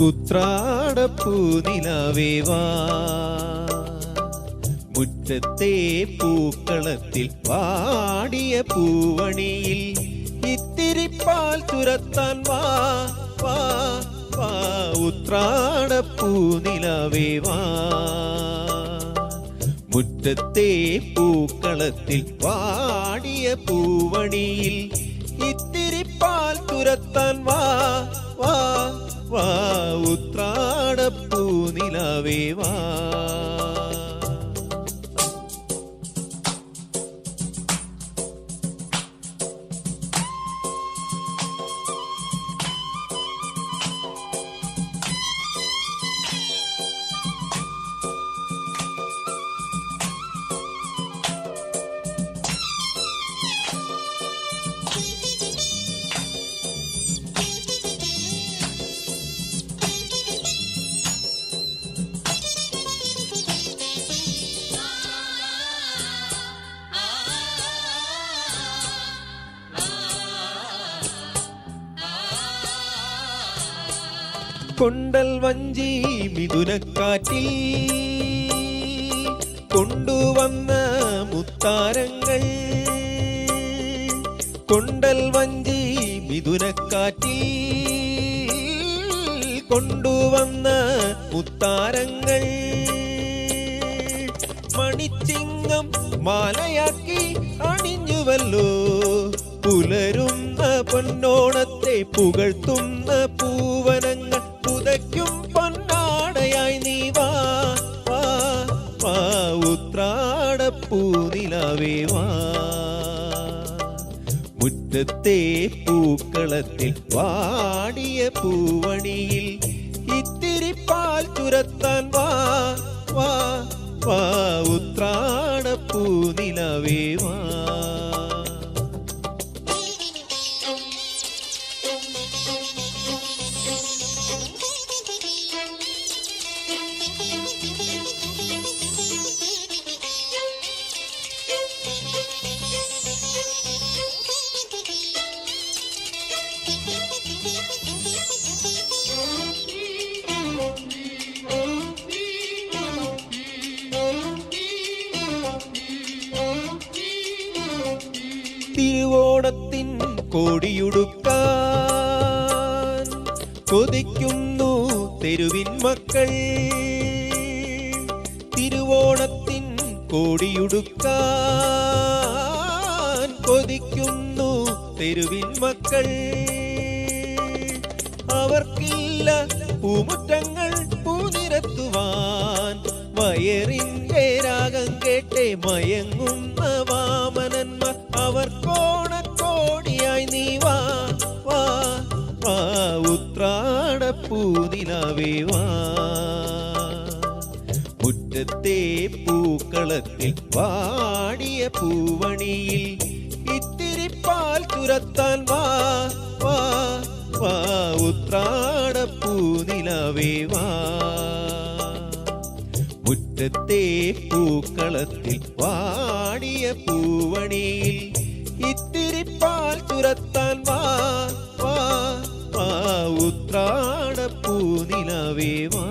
ഉത്രാടപ്പൂ നിലാവേ വാ, മുറ്റത്തെ പൂക്കളത്തിൽ വാടിയ പൂവണിയിൽ ഇത്തിരി പാൽ ചുരത്താൻ വാ വാ വാ. ഉത്രാടപ്പൂ നിലാവേ വാ, മുറ്റത്തെ പൂക്കളത്തിൽ വാടിയ പൂവണിയിൽ ഇത്തിരി പാൽ ചുരത്താൻ വാ വാ വാ. ഉത്രാടപ്പൂ നിലാവേ വാ. കൊണ്ടൽ വഞ്ചി മിഥുനക്കാറ്റിൽ കൊണ്ടുവന്ന മുത്താരങ്ങൾ, കൊണ്ടൽ വഞ്ചി മിഥുനക്കാറ്റിൽ കൊണ്ടുവന്ന മുത്താരങ്ങൾ, മണിച്ചിങ്ങം മാലയാക്കി അണിഞ്ഞുവല്ലോ പുലരുന്ന പൊന്നോണത്തെ പുകഴ്ത്തുന്ന പൂവനങ്ങൾ, പുതയ്ക്കും പൊന്നാടയായി നീ വാ വാ വാ. ഉത്രാടപ്പൂ നിലാവേ വാ, മുറ്റത്തെ പൂക്കളത്തിൽ വാടിയ പൂവണിയിൽ ഇത്തിരി പാൽ ചുരത്താൻ വാ വാ വാ. ഉത്രാടപ്പൂ നിലാവേ വാ. തിരുവോണത്തിൻ കോടിയുടുക്കാൻ കൊതിക്കുന്നു തെരുവിൻ മക്കൾ, തിരുവോണത്തിൻ കോടിയുടുക്കാൻ കൊതിക്കുന്നു തെരുവിൻ മക്കൾ. അവർക്കില്ല പൂമുറ്റങ്ങൾ പൂനിരത്തുവാൻ, വയറിന്റെ രാഗം കേട്ടേ മയങ്ങുന്ന വാമനന്മാർ, അവർക്കോണക്കോടിയായി നീ വാ വാ വാ. ഉത്രാടപ്പൂ നിലാവേ വാ, മുറ്റത്തെ പൂക്കളത്തിൽ വാടിയ പൂവണിയിൽ ഇത്തിരി പാൽ ചുരത്താൻ വാ വാ വാ. ഉത്രാടപ്പൂ നിലാവേ വാ, മുറ്റത്തെ പൂക്കളത്തിൽ വാടിയ പൂവണിയിൽ ഇത്തിരി പാൽ ചുരത്താൻ വാ വാ വാ. ഉത്രാടപ്പൂ നിലാവേ വാ.